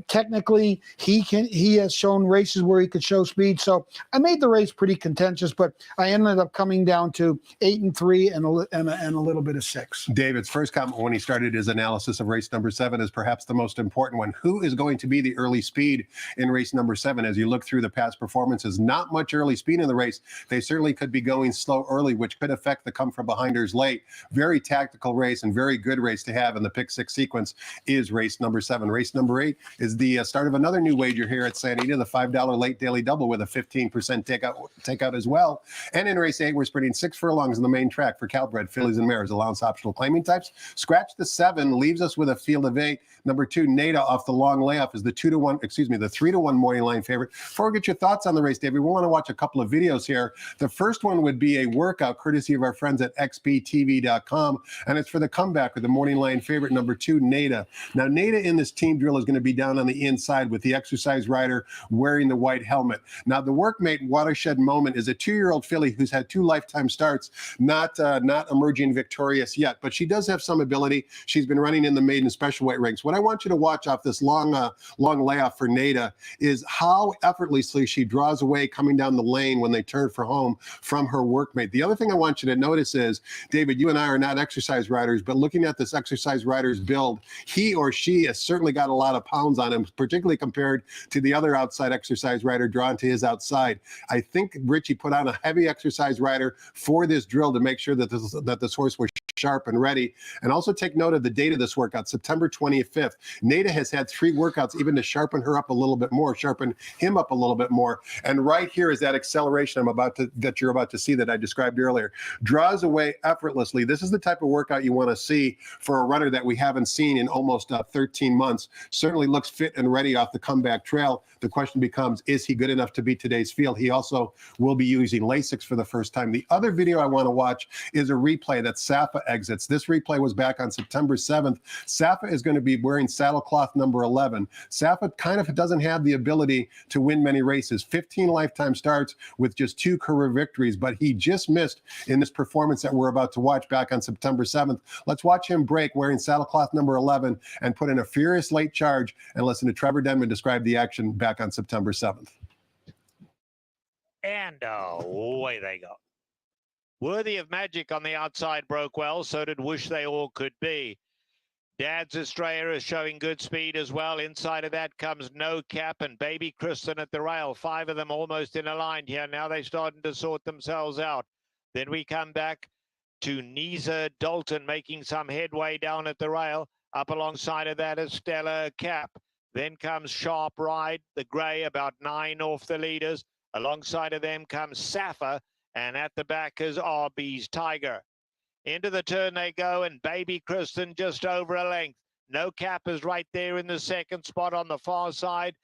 Technically, he has shown races where he could show speed. So I made the race pretty contentious, but I ended up coming down to 8 and 3 and a little bit of 6. David's first comment when he started his analysis of race number 7 is perhaps the most important one. Who is going to be the early speed in race number 7? As you look through the past performances, not much early speed in the race. They certainly could be going slow early, which could affect the come from behinders late. Very tactical race and very good race to have in the pick 6 sequence is race number 7. Race number 8 is the start of another new wager here at Santa Anita, the $5 late daily double with a 15% takeout as well. And in race 8, we're sprinting 6 furlongs in the main track for Calbred, fillies and mares, allowance optional claiming types. Scratch the 7, leaves us with a field of 8. Number 2, Nada off the long layoff is the 3-1 morning line favorite. Before we get your thoughts on the race, David, we want to watch a couple of videos here. The first one would be a workout courtesy of our friends at xbtv.com, and it's for the comeback with the morning line favorite, number 2, Nada. Now, Nada in this team drill is going to be down on the inside with the exercise rider wearing the white helmet. Now, the workmate Watershed Moment is a 2-year-old filly who's had 2 lifetime starts, not emerging victorious yet, but she does have some ability. She's been running in the maiden special weight ranks. What I want you to watch off this long layoff for Nada is how effortlessly she draws away coming down the lane when they turn for home from her workmate. The other thing I want you to notice is, David, you and I are not exercise riders, but looking at this exercise rider's build, he or she has certainly got a lot of pounds on him, particularly compared to the other outside exercise rider drawn to his outside. I think Richie put on a heavy exercise rider for this drill to make sure that this horse was sharp and ready. And also take note of the date of this workout, September 25th. Nada has had 3 workouts even to sharpen her up a little bit more, sharpen him up a little bit more. And right here is that acceleration that you're about to see that I described earlier. Draws away effortlessly. This is the type of workout you want to see for a runner that we haven't seen in almost 13 months. Certainly looks fit and ready off the comeback trail. The question becomes, is he good enough to beat today's field? He also will be using Lasix for the first time. The other video I want to watch is a replay that Safa exits. This replay was back on September 7th. Safa is going to be wearing saddlecloth number 11. Safa kind of doesn't have the ability to win many races. 15 lifetime starts with just 2 career victories, but he just missed in this performance that we're about to watch back on September 7th. Let's watch him break wearing saddlecloth number 11 and put in a furious late charge and listen to Trevor Denman describe the action back on September 7th. And away they go. Worthy of Magic on the outside broke well, so did Wish They All Could Be. Dad's Australia is showing good speed as well. Inside of that comes No Cap and Baby Kristen at the rail. 5 of them almost in a line here. Now they're starting to sort themselves out. Then we come back to Nisa Dalton making some headway down at the rail. Up alongside of that is Stella Cap. Then comes Sharp Ride, the grey, about 9 off the leaders. Alongside of them comes Safa, and at the back is RB's Tiger. Into the turn they go, and Baby Kristen just over a length. No Cap is right there in the second spot on the far side.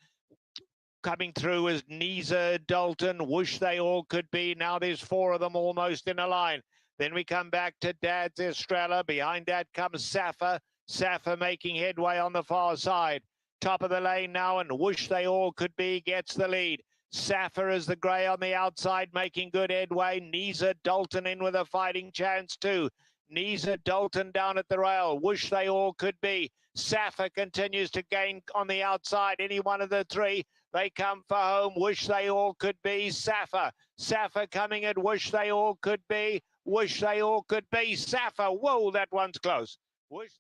Coming through is Nisa Dalton. Wish they all could be. Now there's 4 of them almost in a line. Then we come back to Dad's Estrella. Behind that comes Safa. Safa making headway on the far side. Top of the lane now, and Wish They All Could Be gets the lead. Safa is the grey on the outside, making good headway. Nisa Dalton in with a fighting chance too. Nisa Dalton down at the rail. Wish They All Could Be. Safa continues to gain on the outside. Any one of the 3, they come for home. Wish They All Could Be. Safa. Safa coming at Wish They All Could Be. Wish They All Could Be. Safa. Whoa, that one's close. Wish.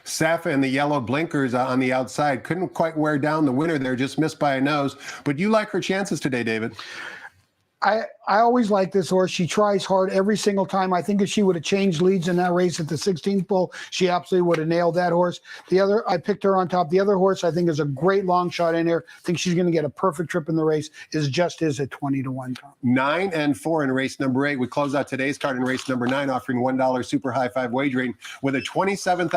Safa and the yellow blinkers on the outside couldn't quite wear down the winner there, just missed by a nose. But you like her chances today, David? I always like this horse. She tries hard every single time. I think if she would have changed leads in that race at the 16th bull, she absolutely would have nailed that horse. I picked her on top. The other horse I think is a great long shot in there. I think she's going to get a perfect trip in the race. Is Just Is at 20-1, Tom. 9 and 4 in race number 8. We close out today's card in race number 9, offering $1 super high 5 wagering with a $27,000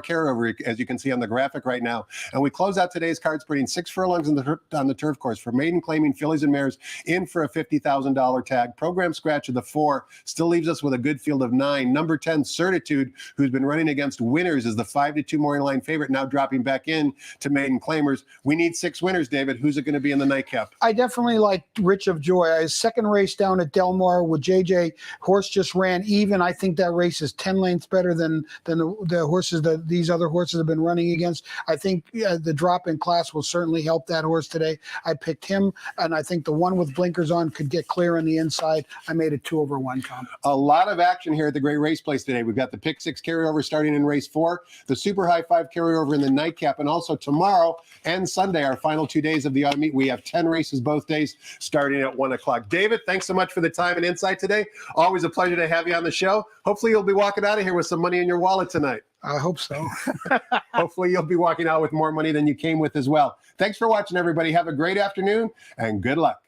carryover, as you can see on the graphic right now. And we close out today's cards putting 6 furlongs on the turf course for maiden claiming fillies and mares in for a $50,000 tag. Program scratch of the 4 still leaves us with a good field of 9. Number 10, Certitude, who's been running against winners, is the 5-2 morning line favorite, now dropping back in to maiden claimers. We need 6 winners, David. Who's it going to be in the nightcap? I definitely like Rich of Joy. His second race down at Del Mar with JJ. Horse just ran even. I think that race is 10 lengths better than the horses that these other horses have been running against. I think the drop in class will certainly help that horse today. I picked him, and I think the one with blinkers on could get clear on the inside. I made it 2/1, Tom. A lot of action here at the Great Race Place today. We've got the Pick 6 carryover starting in race 4, the Super High 5 carryover in the nightcap, and also tomorrow and Sunday, our final 2 days of the autumn meet. We have 10 races both days starting at 1 o'clock. David, thanks so much for the time and insight today. Always a pleasure to have you on the show. Hopefully you'll be walking out of here with some money in your wallet tonight. I hope so. Hopefully you'll be walking out with more money than you came with as well. Thanks for watching, everybody. Have a great afternoon and good luck.